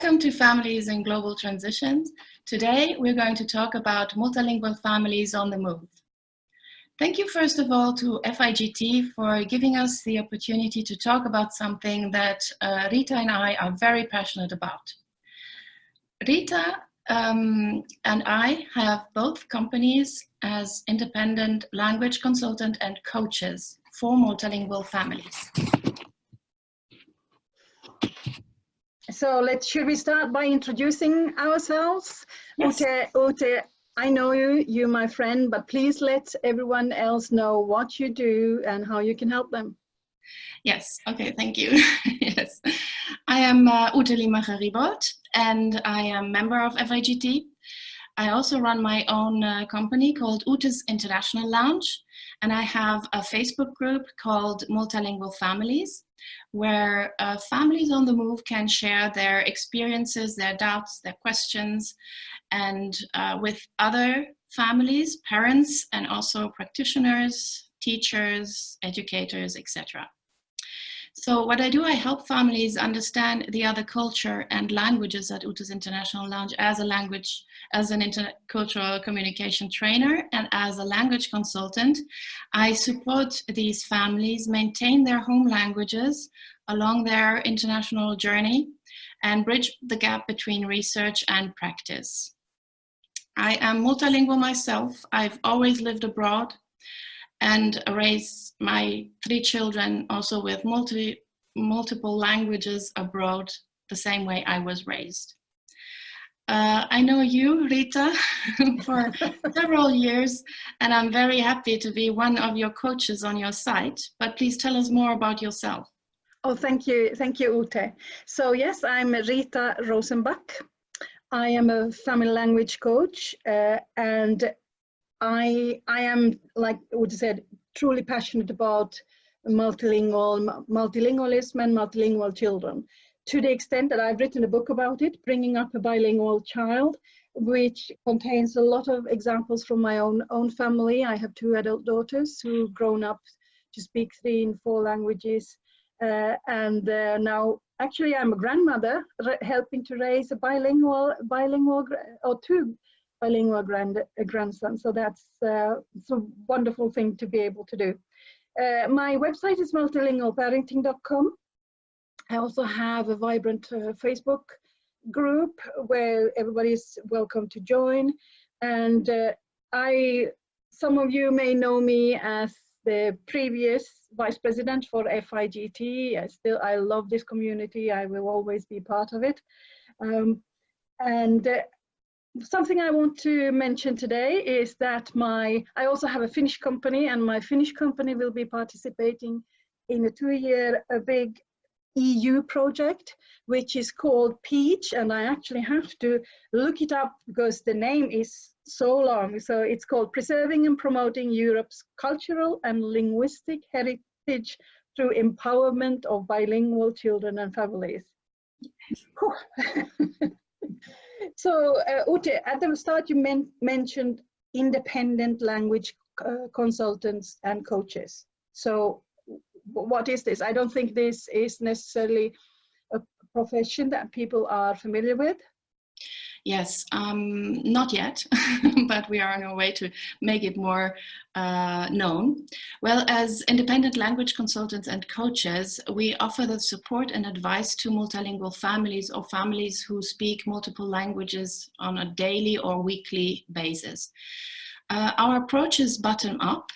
Welcome to Families in Global Transitions. Today we're going to talk about multilingual families on the move. Thank you first of all to FIGT for giving us the opportunity to talk about something that Rita and I are very passionate about. Rita and I have both companies as independent language consultant and coaches for multilingual families. So should we start by introducing ourselves? Yes. Ute, I know you're my friend, but please let everyone else know what you do and how you can help them. Yes, okay, thank you. Yes, I am Ute Limacher-Riebold and I am member of FIGT. I also run my own company called Ute's International Lounge, and I have a Facebook group called Multilingual Families, where families on the move can share their experiences, their doubts, their questions, and with other families, parents, and also practitioners, teachers, educators, etc. So what I do, I help families understand the other culture and languages at Ute's International Lounge as an intercultural communication trainer and as a language consultant. I support these families maintain their home languages along their international journey and bridge the gap between research and practice. I am multilingual myself. I've always lived abroad and raised my 3 children also with multiple languages abroad, the same way I was raised. I know you, Rita, for several years, and I'm very happy to be one of your coaches on your site, but please tell us more about yourself. Oh, thank you, Ute. So yes, I'm Rita Rosenback. I am a family language coach, and I am, like Ute said, truly passionate about multilingualism and multilingual children, to the extent that I've written a book about it, Bringing Up a Bilingual Child, which contains a lot of examples from my own family. I have 2 adult daughters who've grown up to speak 3 and 4 languages, and now actually I'm a grandmother helping to raise a bilingual or 2 bilingual grandsons. So that's it's a wonderful thing to be able to do. My website is multilingualparenting.com. I also have a vibrant Facebook group where everybody is welcome to join. And some of you may know me as the previous vice president for FIGT. I love this community. I will always be part of it. Something I want to mention today is that I also have a Finnish company, and my Finnish company will be participating in a 2-year big EU project, which is called PEACH, and I actually have to look it up because the name is so long. So it's called Preserving and Promoting Europe's Cultural and Linguistic Heritage Through Empowerment of Bilingual Children and Families. So, Ute, at the start you mentioned independent language consultants and coaches. So what is this? I don't think this is necessarily a profession that people are familiar with. Yes, not yet, but we are on our way to make it more known. Well, as independent language consultants and coaches, we offer the support and advice to multilingual families or families who speak multiple languages on a daily or weekly basis. Our approach is bottom-up,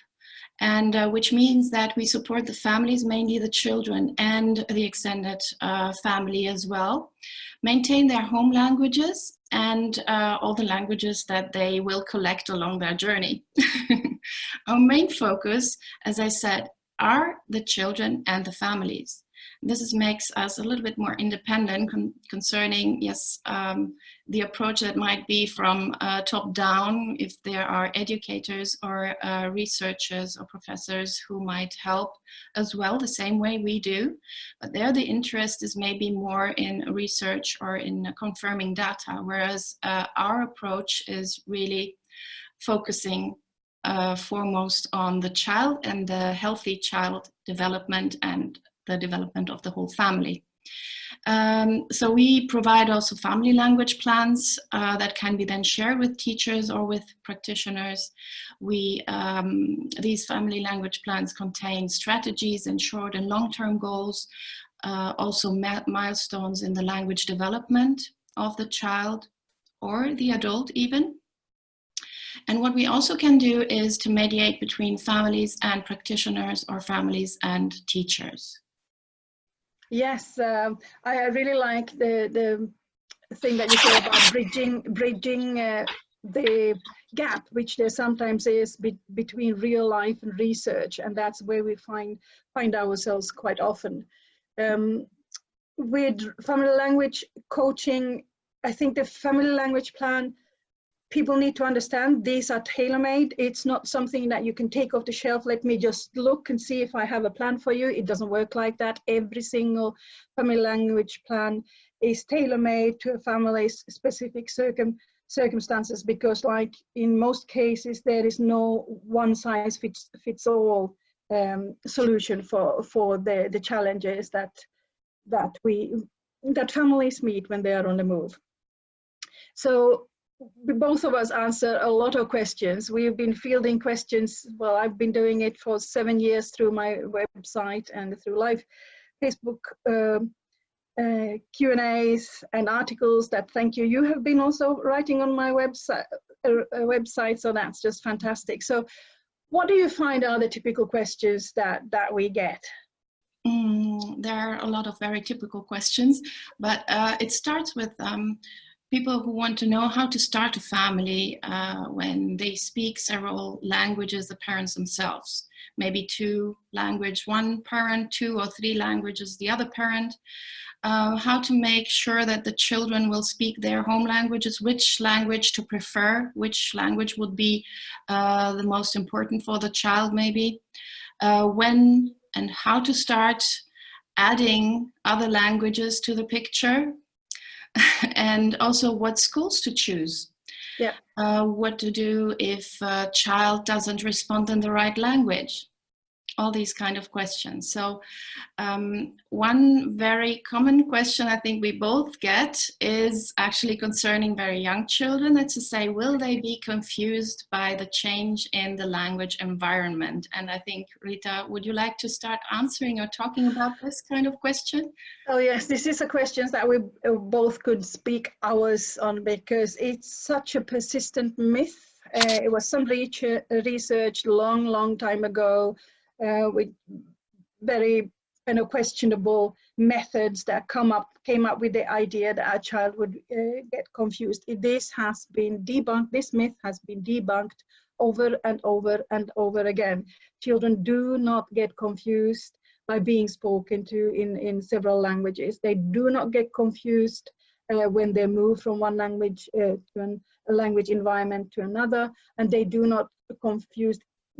and which means that we support the families, mainly the children and the extended family as well, maintain their home languages and all the languages that they will collect along their journey. Our main focus, as I said, are the children and the families. This makes us a little bit more independent concerning, yes, the approach that might be from top down, if there are educators or researchers or professors who might help as well, the same way we do. But there the interest is maybe more in research or in confirming data, whereas our approach is really focusing foremost on the child and the healthy child development and the development of the whole family. So we provide also family language plans that can be then shared with teachers or with practitioners. These family language plans contain strategies and short and long-term goals, also milestones in the language development of the child or the adult even. And what we also can do is to mediate between families and practitioners or families and teachers. Yes, I really like the thing that you say about bridging the gap which there sometimes is between real life and research, and that's where we find ourselves quite often. With family language coaching, I think the family language plan, people need to understand these are tailor-made. It's not something that you can take off the shelf. Let me just look and see if I have a plan for you. It doesn't work like that. Every single family language plan is tailor-made to a family's specific circumstances, because like in most cases, there is no one size fits all solution for the challenges that families meet when they are on the move. So both of us answer a lot of questions. We've been fielding questions. Well, I've been doing it for 7 years through my website and through live Facebook Q&As and articles that, thank you. You have been also writing on my website, so that's just fantastic. So what do you find are the typical questions that we get? There are a lot of very typical questions, but it starts with people who want to know how to start a family when they speak several languages, the parents themselves. Maybe one parent, 2 or 3 languages, the other parent. How to make sure that the children will speak their home languages, which language to prefer, which language would be the most important for the child maybe. When and how to start adding other languages to the picture. And also what schools to choose. Yeah. What to do if a child doesn't respond in the right language. All these kind of questions. So one very common question I think we both get is actually concerning very young children. That's to say, will they be confused by the change in the language environment? And I think, Rita, would you like to start answering or talking about this kind of question? Oh yes, this is a question that we both could speak hours on, because it's such a persistent myth. It was some research long time ago with very questionable methods that came up with the idea that a child would get confused. This has been debunked. This myth has been debunked over and over and over again. Children do not get confused by being spoken to in several languages. They do not get confused when they move from one language to a language environment to another, and they do not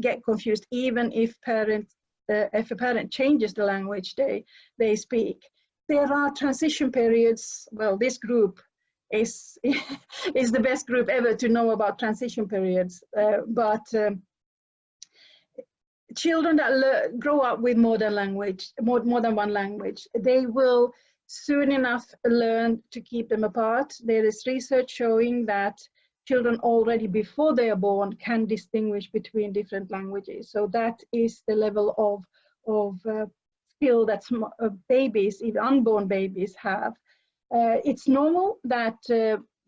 get confused even if a parent changes the language they speak. There are transition periods. Well, this group is the best group ever to know about transition periods, but children that grow up with more than one language, they will soon enough learn to keep them apart. There is research showing that children already before they are born can distinguish between different languages. So that is the level of skill that babies, even unborn babies, have. It's normal that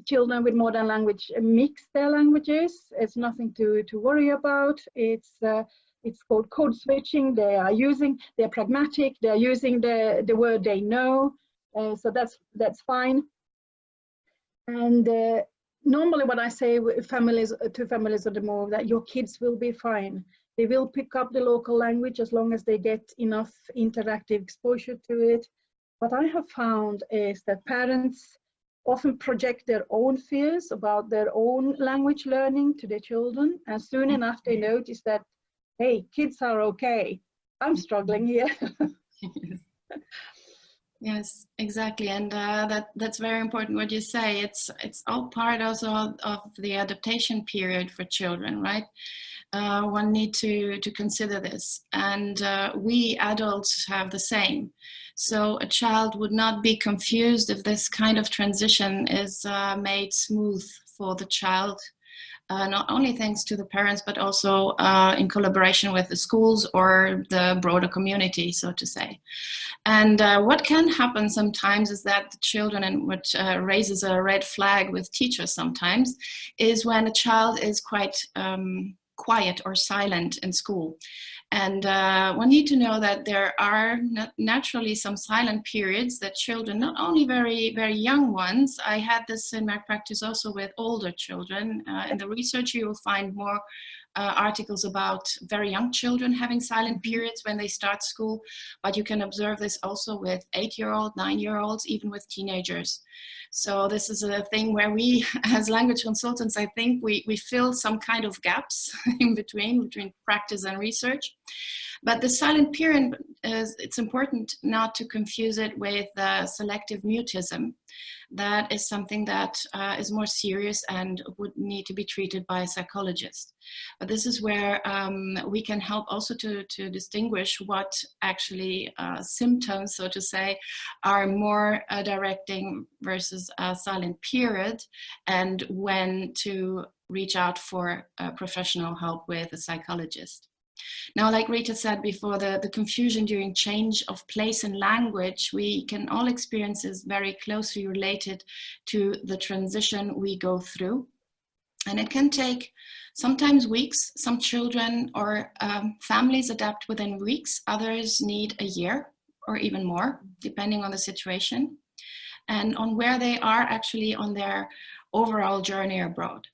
children with more than language mix their languages. It's nothing to worry about. It's called code switching. They're pragmatic. They're using the word they know. So that's fine. And normally what I say to families on the move, that your kids will be fine. They will pick up the local language as long as they get enough interactive exposure to it. What I have found is that parents often project their own fears about their own language learning to their children, and soon enough they notice that, hey, kids are okay. I'm struggling here. Yes, exactly, and that's very important. What you say, it's all part also of the adaptation period for children, right? One need to consider this, and we adults have the same. So a child would not be confused if this kind of transition is made smooth for the child, not only thanks to the parents, but also in collaboration with the schools or the broader community, so to say. And what can happen sometimes is that the children, and what raises a red flag with teachers sometimes, is when a child is quite quiet or silent in school. And one need to know that there are naturally some silent periods that children, not only very, very young ones, I had this in my practice also with older children. In the research, you will find more articles about very young children having silent periods when they start school, but you can observe this also with 8-year-old, 9-year-olds, even with teenagers. So this is a thing where we, as language consultants, I think we fill some kind of gaps in between practice and research. But the silent period, it's important not to confuse it with selective mutism. That is something that is more serious and would need to be treated by a psychologist. But this is where we can help also to distinguish what actually symptoms, so to say, are more directing versus a silent period, and when to reach out for professional help with a psychologist. Now, like Rita said before, the confusion during change of place and language, we can all experience is very closely related to the transition we go through. And it can take sometimes weeks. Some children or families adapt within weeks. Others need a year or even more, depending on the situation and on where they are actually on their overall journey abroad.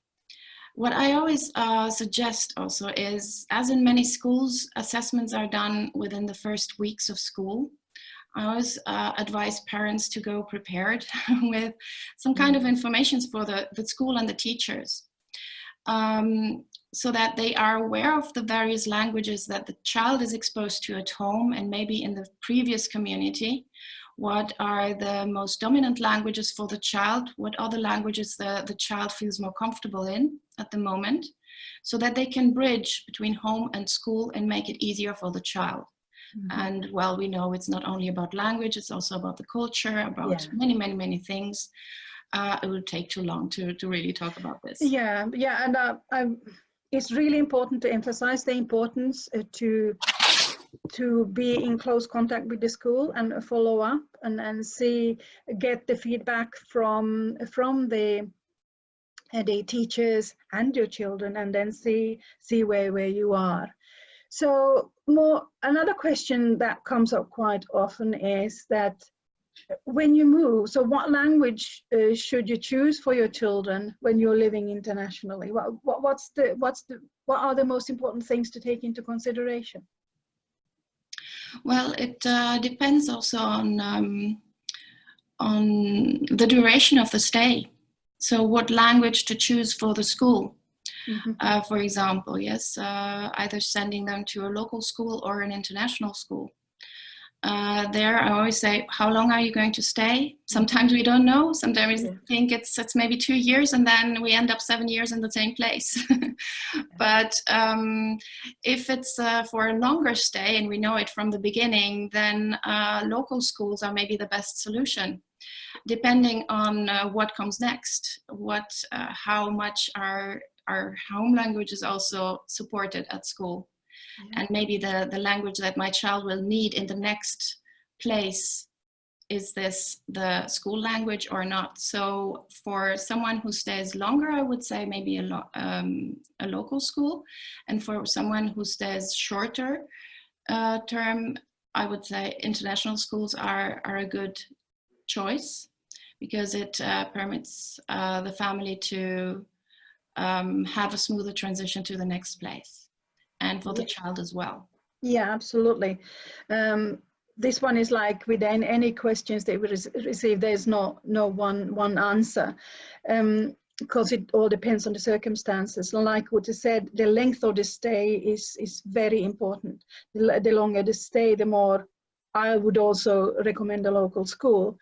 What I always suggest also is, as in many schools, assessments are done within the first weeks of school. I always advise parents to go prepared with some kind of information for the school and the teachers, so that they are aware of the various languages that the child is exposed to at home and maybe in the previous community. What are the most dominant languages for the child? What are the languages the child feels more comfortable in at the moment, so that they can bridge between home and school and make it easier for the child. And well, we know it's not only about language, it's also about the culture, about many things. It would take too long to really talk about this. Yeah, and it's really important to emphasize the importance to be in close contact with the school and follow up and get the feedback from the teachers and your children, and then see where you are. So another question that comes up quite often is that when you move, so what language should you choose for your children when you're living internationally? What are the most important things to take into consideration? Well, it depends also on the duration of the stay. So what language to choose for the school, for example, yes, either sending them to a local school or an international school. There, I always say, how long are you going to stay? Sometimes we don't know. Sometimes we think it's maybe 2 years, and then we end up 7 years in the same place. But if it's for a longer stay, and we know it from the beginning, then local schools are maybe the best solution, depending on what comes next, how much our home language is also supported at school. And maybe the language that my child will need in the next place, is this the school language or not? So for someone who stays longer, I would say maybe a local school. And for someone who stays shorter term, I would say international schools are a good choice, because it permits the family to have a smoother transition to the next place. And for the child as well. Yeah, absolutely. This one is like with any questions that we receive, there's no one answer, because it all depends on the circumstances. Like Ute said, the length of the stay is very important. The longer the stay, the more I would also recommend a local school.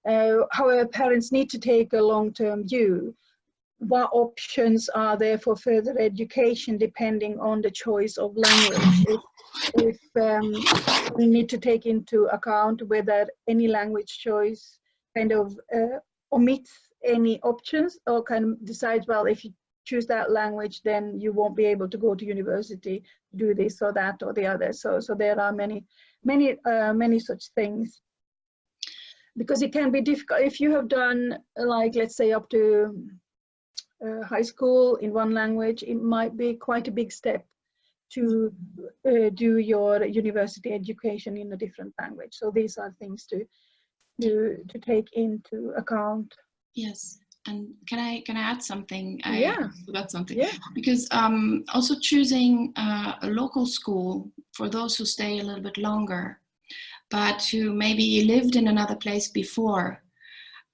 However, parents need to take a long-term view. What options are there for further education depending on the choice of language? If we need to take into account whether any language choice kind of omits any options, or kind of decides, well, if you choose that language, then you won't be able to go to university, do this or that or the other. So there are many such things. Because it can be difficult if you have done, like, let's say up to high school in one language, it might be quite a big step to do your university education in a different language. So these are things to take into account. Yes. And can I add something? Yeah. I forgot something. Yeah. Because also choosing a local school for those who stay a little bit longer, but who maybe lived in another place before,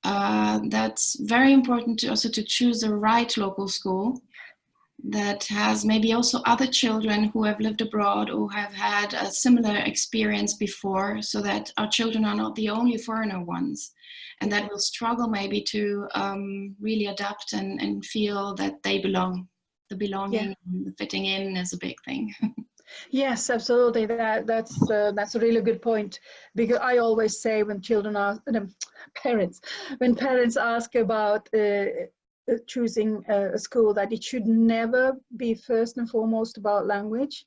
that's very important to also to choose the right local school that has maybe also other children who have lived abroad or have had a similar experience before, so that our children are not the only foreigner ones, and that will struggle maybe to really adapt and feel that they belong. The belonging, the fitting in is a big thing. Yes, absolutely. That's a really good point, because I always say when children are when parents ask about choosing a school, that it should never be first and foremost about language.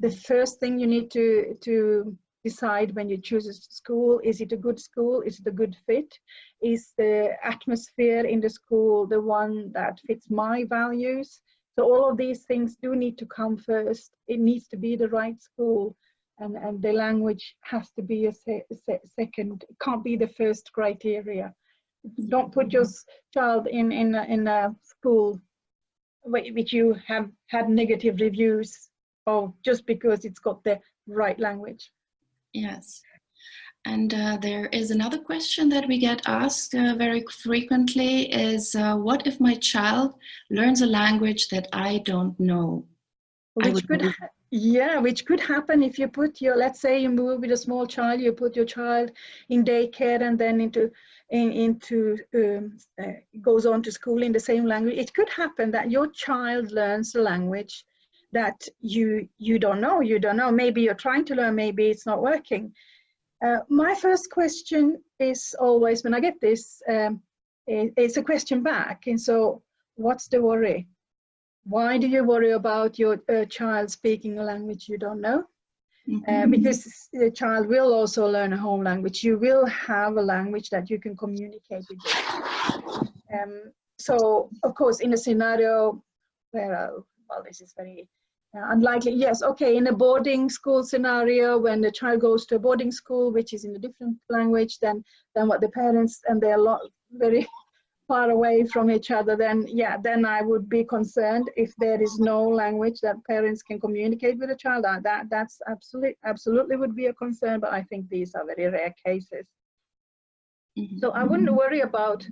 The first thing you need to decide when you choose a school, is it a good school? Is it a good fit? Is the atmosphere in the school the one that fits my values? So all of these things do need to come first. It needs to be the right school, and the language has to be a second. It can't be the first criteria. Don't put your child in a school which you have had negative reviews of just because it's got the right language. Yes. And there is another question that we get asked very frequently is, what if my child learns a language that I don't know? Which could happen if you put your, let's say you move with a small child, you put your child in daycare and then goes on to school in the same language. It could happen that your child learns a language that you don't know. You don't know. Maybe you're trying to learn, maybe it's not working. My first question is always, when I get this, it's a question back. And so, what's the worry? Why do you worry about your child speaking a language you don't know? Because the child will also learn a home language. You will have a language that you can communicate with. So, of course, in a scenario where, well, this is very unlikely. Yes, okay, in a boarding school scenario, when the child goes to a boarding school, which is in a different language than what the parents, and they're very far away from each other, then I would be concerned if there is no language that parents can communicate with a child. That's absolutely would be a concern, but I think these are very rare cases. So I wouldn't worry about,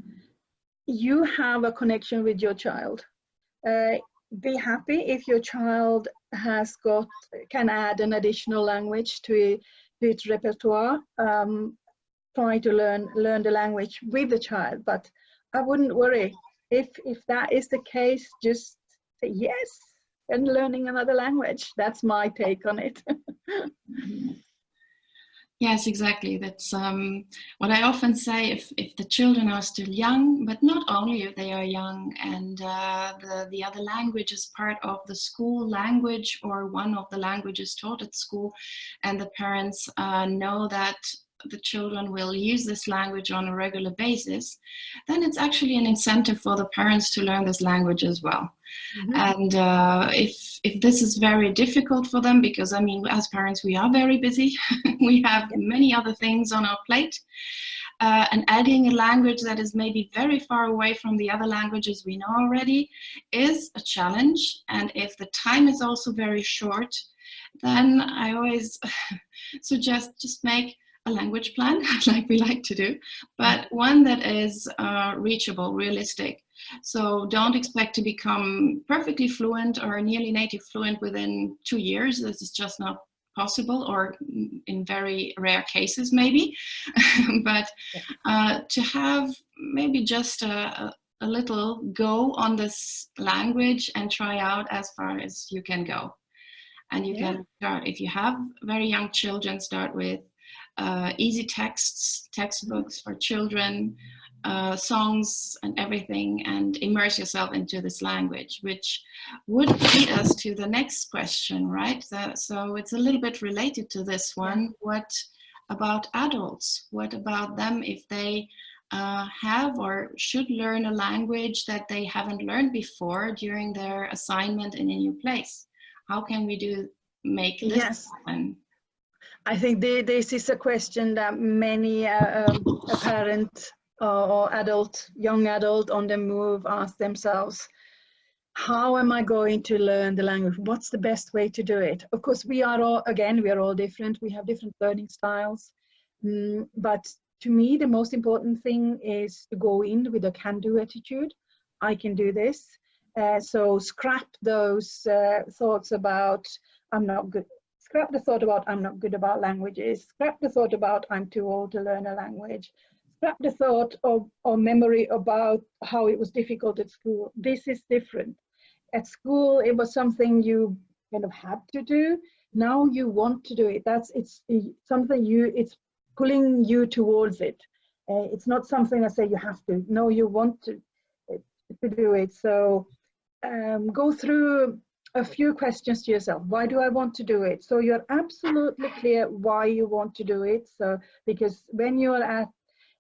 you have a connection with your child. Be happy if your child can add an additional language to its repertoire. Try to learn the language with the child, but I wouldn't worry. If that is the case, just say yes and learning another language. That's my take on it. Yes, exactly. That's what I often say. If the children are still young, but not only if they are young, and the other language is part of the school language or one of the languages taught at school, and the parents know that the children will use this language on a regular basis, then it's actually an incentive for the parents to learn this language as well. And if this is very difficult for them, because I mean, as parents, we are very busy. We have many other things on our plate. And adding a language that is maybe very far away from the other languages we know already is a challenge. And if the time is also very short, then I always suggest just make a language plan, like we like to do, but one that is reachable, realistic. So don't expect to become perfectly fluent or nearly native fluent within 2 years. This is just not possible, or in very rare cases maybe. But to have maybe just a little go on this language and try out as far as you can go. And you can start, if you have very young children, start with easy texts, textbooks for children, songs and everything, and immerse yourself into this language, which would lead us to the next question, right? So it's a little bit related to this one. What about adults? What about them if they have or should learn a language that they haven't learned before during their assignment in a new place? How can we make this happen? I think this is a question that many a parent or adult, young adult on the move ask themselves. How am I going to learn the language? What's the best way to do it? Of course, we are all different. We have different learning styles. But to me, the most important thing is to go in with a can-do attitude. I can do this. So scrap those thoughts about I'm not good. Scrap the thought about I'm not good about languages. Scrap the thought about I'm too old to learn a language. Scrap the thought or memory about how it was difficult at school. This is different. At school, it was something you kind of had to do. Now you want to do it. It's something it's pulling you towards it. It's not something I say you have to. No, you want to do it. So go through a few questions to yourself. Why do I want to do it? So you're absolutely clear why you want to do it. So because when you're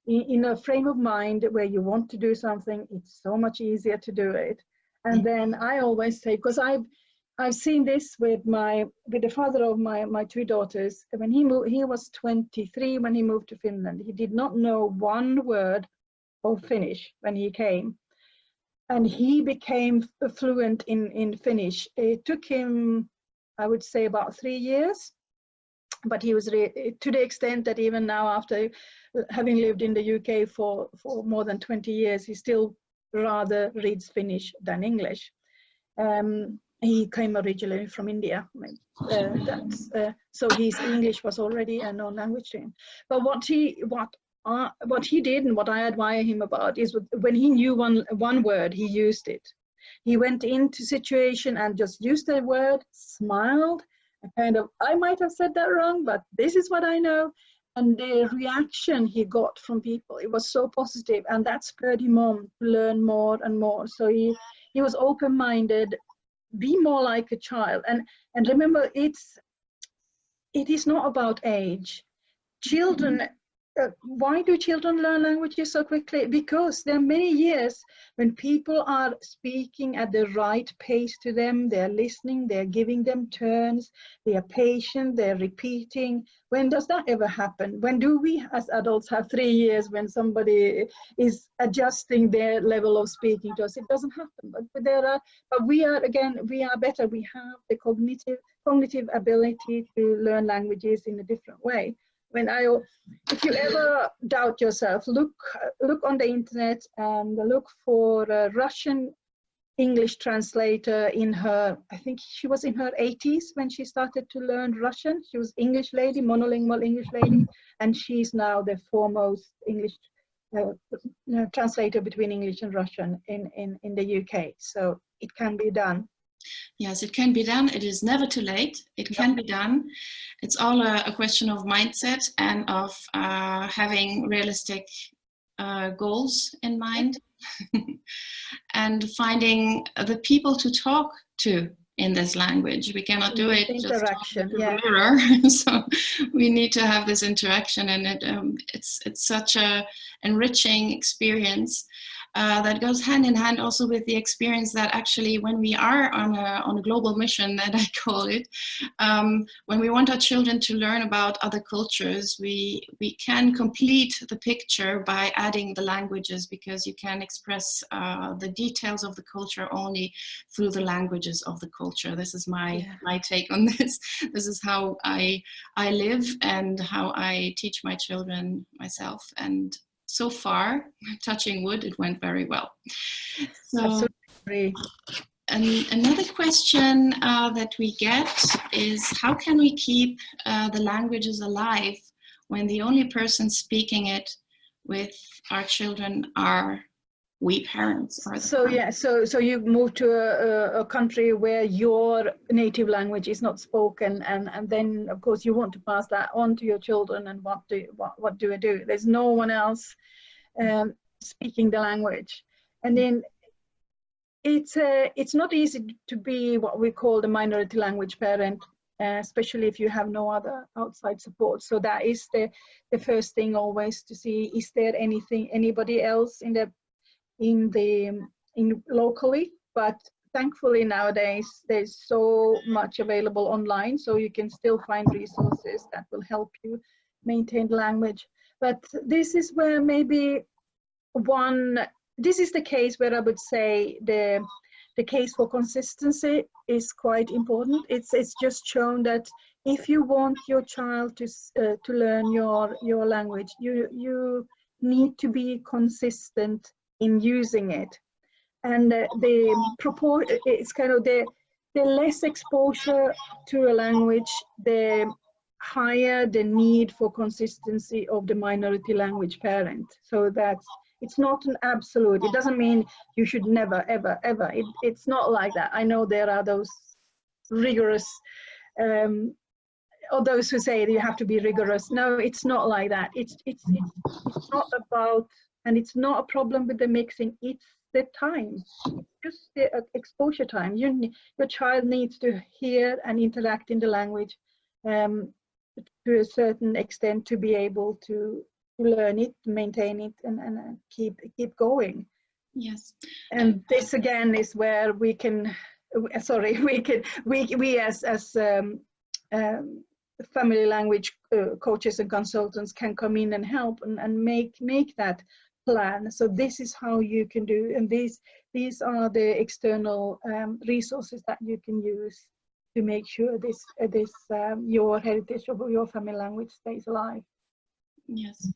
in a frame of mind where you want to do something, it's so much easier to do it. And then I always say, because I've seen this with the father of my two daughters. When he was 23 when he moved to Finland. He did not know one word of Finnish when he came. And he became fluent in Finnish. It took him, I would say, about 3 years. But he was to the extent that even now, after having lived in the UK for more than 20 years, he still rather reads Finnish than English. He came originally from India. So his English was already a known language to him. But what he did and what I admire him about is when he knew one word, he used it. He went into situation and just used the word, smiled, and I might have said that wrong, but this is what I know. And the reaction he got from people, it was so positive, and that spurred him on to learn more and more. So he was open-minded, be more like a child. And remember, it is not about age. Children, why do children learn languages so quickly? Because there are many years when people are speaking at the right pace to them, they're listening, they're giving them turns, they are patient, they're repeating. When does that ever happen? When do we as adults have 3 years when somebody is adjusting their level of speaking to us? It doesn't happen. But we are better. We have the cognitive ability to learn languages in a different way. If you ever doubt yourself, look on the internet and look for a Russian English translator I think she was in her 80s when she started to learn Russian. She was English lady, monolingual English lady, and she's now the foremost English translator between English and Russian in the UK. So it can be done. Yes, it can be done. It is never too late. It can be done. It's all a question of mindset and of having realistic goals in mind and finding the people to talk to in this language. We cannot do it interaction, just with the mirror. So we need to have this interaction, and it's such a enriching experience. That goes hand in hand also with the experience that actually when we are on a global mission, that I call it, when we want our children to learn about other cultures, we can complete the picture by adding the languages, because you can express the details of the culture only through the languages of the culture. This is my take on this. This is how I live and how I teach my children myself. And so far, touching wood, it went very well. So, absolutely. Another question that we get is, how can we keep the languages alive when the only person speaking it with our children are we parents? Or so yeah, so you move to a country where your native language is not spoken, and then of course you want to pass that on to your children, and what do you do? There's no one else speaking the language, and then it's not easy to be what we call the minority language parent, especially if you have no other outside support. So that is the first thing always, to see, is there anybody else in locally. But thankfully nowadays there's so much available online, so you can still find resources that will help you maintain the language. But this is where maybe this is the case where I would say the case for consistency is quite important. It's just shown that if you want your child to learn your language, you need to be consistent in using it. And it's kind of the less exposure to a language, the higher the need for consistency of the minority language parent. So it's not an absolute. It doesn't mean you should never, ever, ever. It's not like that. I know there are those rigorous, or those who say that you have to be rigorous. No, it's not like that. It's not about, and it's not a problem with the mixing. It's the time. It's just the exposure time. Your child needs to hear and interact in the language to a certain extent to be able to learn it, maintain it, and keep going. Yes. And this again is where we as family language coaches and consultants can come in and help and make that plan. So this is how you can do, and these are the external resources that you can use to make sure this your heritage of your family language stays alive. Yes.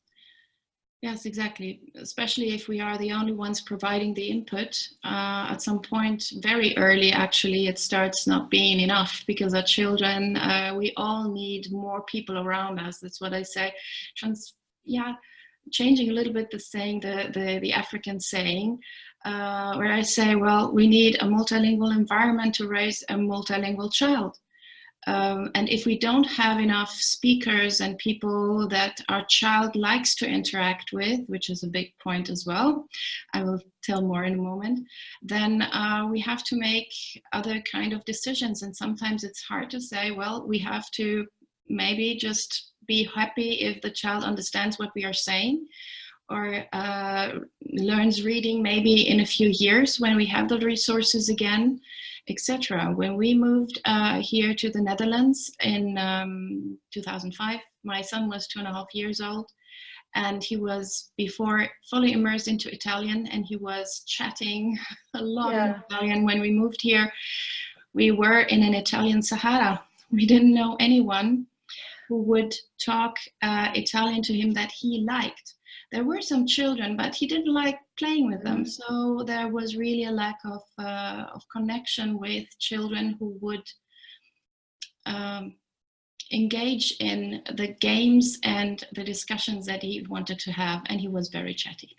Yes, exactly. Especially if we are the only ones providing the input, at some point, very early actually, it starts not being enough, because our children, we all need more people around us. That's what I say. Changing a little bit the saying, the African saying, where I say, well, we need a multilingual environment to raise a multilingual child. And if we don't have enough speakers and people that our child likes to interact with, which is a big point as well, I will tell more in a moment, then we have to make other kind of decisions. And sometimes it's hard to say, well, we have to maybe just be happy if the child understands what we are saying, or learns reading maybe in a few years when we have the resources again, etc. When we moved here to the Netherlands in 2005, my son was 2.5 years old, and he was before fully immersed into Italian, and he was chatting a lot in Italian. When we moved here, we were in an Italian Sahara. We didn't know anyone who would talk Italian to him that he liked. There were some children, but he didn't like playing with them. So there was really a lack of connection with children who would engage in the games and the discussions that he wanted to have, and he was very chatty.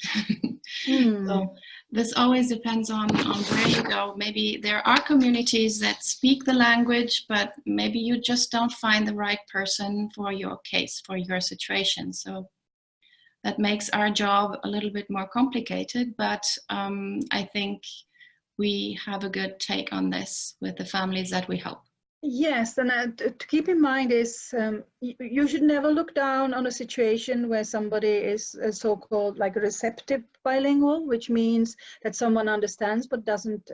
So this always depends on where you go. Maybe there are communities that speak the language, but maybe you just don't find the right person for your case, for your situation. So that makes our job a little bit more complicated, but I think we have a good take on this with the families that we help. Yes, and to keep in mind is you should never look down on a situation where somebody is so-called like a receptive bilingual, which means that someone understands but doesn't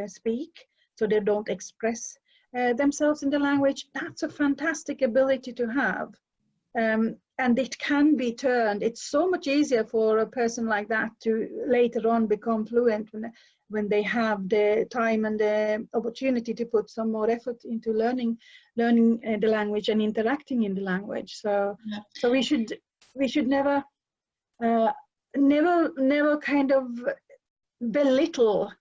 speak, so they don't express themselves in the language. That's a fantastic ability to have. And it can be turned. It's so much easier for a person like that to later on become fluent when they have the time and the opportunity to put some more effort into learning the language and interacting in the language. So we should never kind of belittle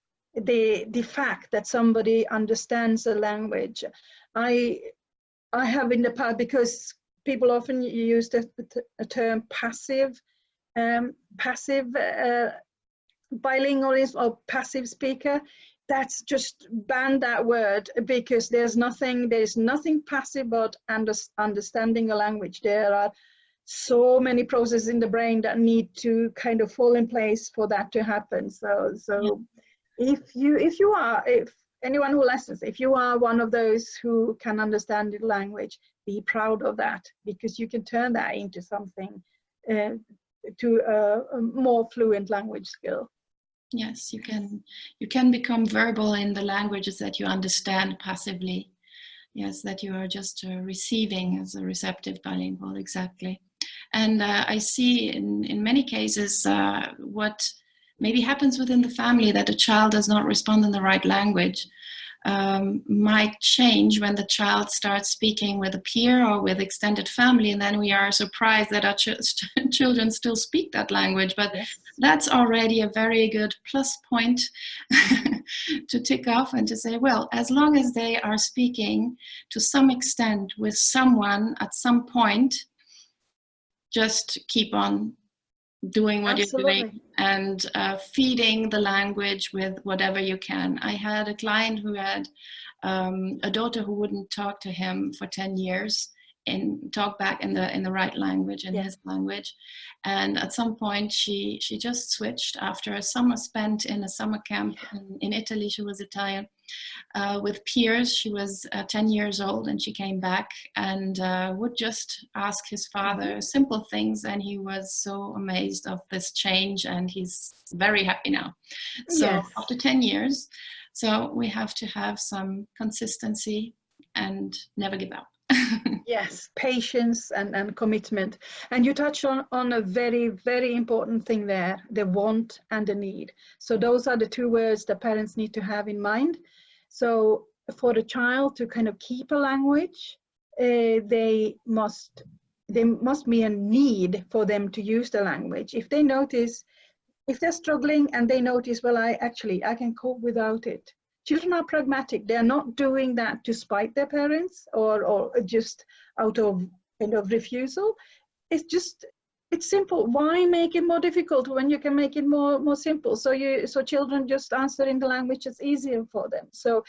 the fact that somebody understands a language. I have in the past, because people often use the term passive bilingualism or passive speaker. That's just ban that word, because there's nothing passive about understanding a language. There are so many processes in the brain that need to kind of fall in place for that to happen. So if anyone who listens, if you are one of those who can understand the language, be proud of that, because you can turn that into something to a more fluent language skill. Yes, you can become verbal in the languages that you understand passively. Yes, that you are just receiving as a receptive bilingual, exactly. And I see in many cases what maybe happens within the family, that a child does not respond in the right language, might change when the child starts speaking with a peer or with extended family, and then we are surprised that our children still speak that language. But yes, that's already a very good plus point to tick off and to say, well, as long as they are speaking to some extent with someone at some point, just keep on doing what Absolutely. you're doing and feeding the language with whatever you can. I had a client who had a daughter who wouldn't talk to him for 10 years and talk back in the right language, in his language. And at some point she just switched after a summer spent in a summer camp in Italy. She was Italian. With peers. She was 10 years old, and she came back and would just ask his father simple things, and he was so amazed of this change, and he's very happy now. So after 10 years, so we have to have some consistency and never give up. Yes, patience and commitment. And you touch on a very, very important thing there, the want and the need. So those are the two words that parents need to have in mind. So for the child to kind of keep a language, they must be a need for them to use the language. If they notice, if they're struggling and they notice, well, I can cope without it. Children are pragmatic. They're not doing that to spite their parents or just out of kind of refusal. It's simple. Why make it more difficult when you can make it more simple? So children just answer in the language that's easier for them. So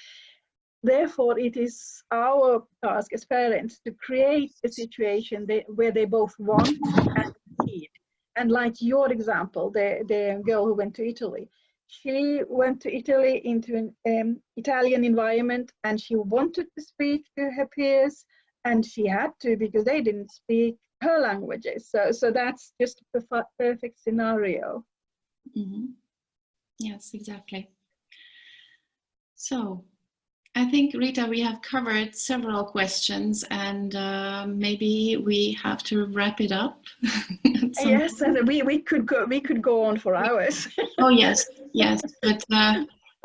therefore, it is our task as parents to create a situation where they both want and need. And like your example, the girl who went to Italy, she went to Italy into an Italian environment, and she wanted to speak to her peers, and she had to, because they didn't speak her languages. So that's just a perfect scenario. Mm-hmm. Yes, exactly. So I think, Rita, we have covered several questions, and maybe we have to wrap it up. Yes, and we could go on for hours. Oh yes, but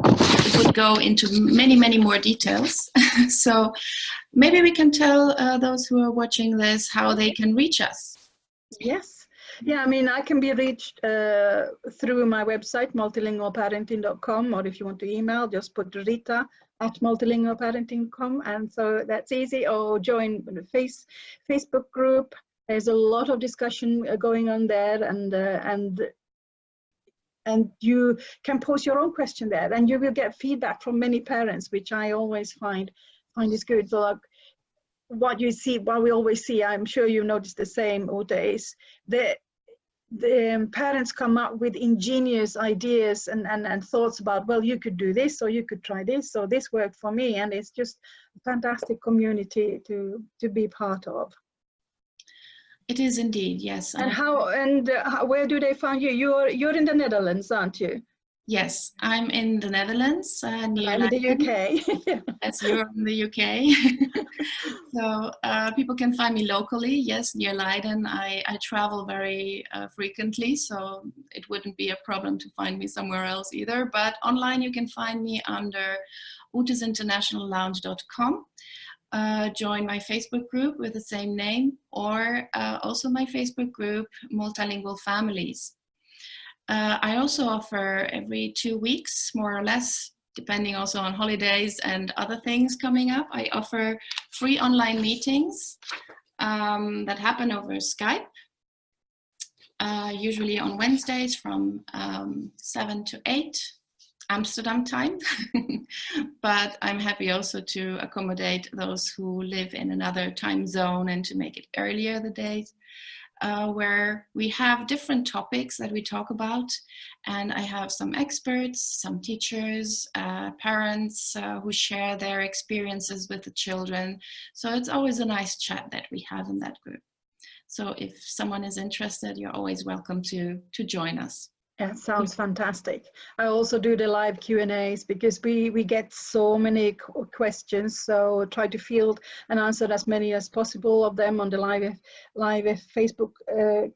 it would go into many more details. So maybe we can tell those who are watching this how they can reach us. Yes. Yeah, I mean, I can be reached through my website, multilingualparenting.com, or if you want to email, just put Rita@multilingualparenting.com, and so that's easy. Or join the Facebook group. There's a lot of discussion going on there, and you can post your own question there, and you will get feedback from many parents, which I always find is good. So like, what we always see, I'm sure you noticed the same, Ute, is the parents come up with ingenious ideas and thoughts about, well, you could do this, or you could try this, or this worked for me, and it's just a fantastic community to be part of. It is indeed, yes. And where do they find you? You're in the Netherlands, aren't you? Yes, I'm in the Netherlands, near I'm in the UK. Yes, you're in the UK. So people can find me locally, yes, near Leiden. I travel very frequently, so it wouldn't be a problem to find me somewhere else either. But online you can find me under utesinternationallounge.com. Join my Facebook group with the same name, or also my Facebook group, Multilingual Families. I also offer every 2 weeks, more or less, depending also on holidays and other things coming up, I offer free online meetings that happen over Skype, usually on Wednesdays from 7 to 8 Amsterdam time. But I'm happy also to accommodate those who live in another time zone and to make it earlier the days. Where we have different topics that we talk about, and I have some experts, some teachers, parents who share their experiences with the children. So it's always a nice chat that we have in that group. So if someone is interested, you're always welcome to join us. Yeah, sounds fantastic. I also do the live Q&As because we get so many questions, so try to field and answer as many as possible of them on the live Facebook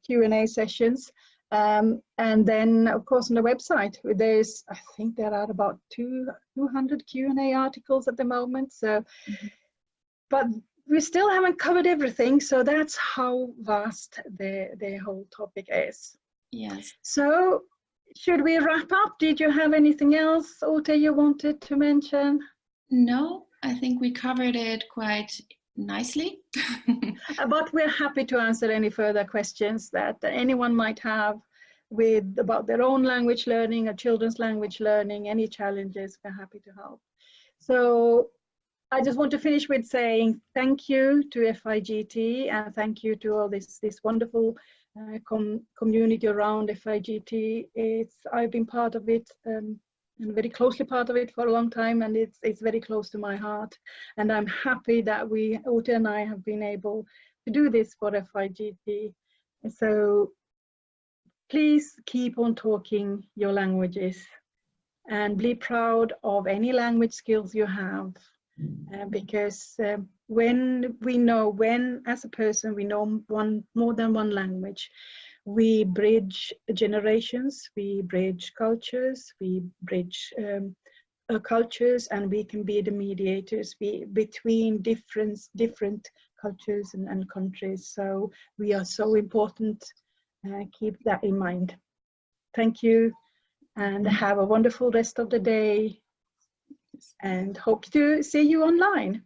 Q&A sessions. And then, of course, on the website, I think there are about 200 Q&A articles at the moment. So, but we still haven't covered everything, so that's how vast the whole topic is. Yes. So, should we wrap up? Did you have anything else, Ute, you wanted to mention? No, I think we covered it quite nicely. But we're happy to answer any further questions that anyone might have about their own language learning or children's language learning, any challenges, we're happy to help. So I just want to finish with saying thank you to FIGT and thank you to all this wonderful community around FIGT. I've been part of it and very closely part of it for a long time, and it's very close to my heart. And I'm happy that Ute and I have been able to do this for FIGT. So please keep on talking your languages and be proud of any language skills you have. Because when as a person we know more than one language, we bridge generations, we bridge cultures, we bridge cultures, and we can be the mediators between different cultures and countries. So we are so important. Keep that in mind. Thank you, and have a wonderful rest of the day. And hope to see you online.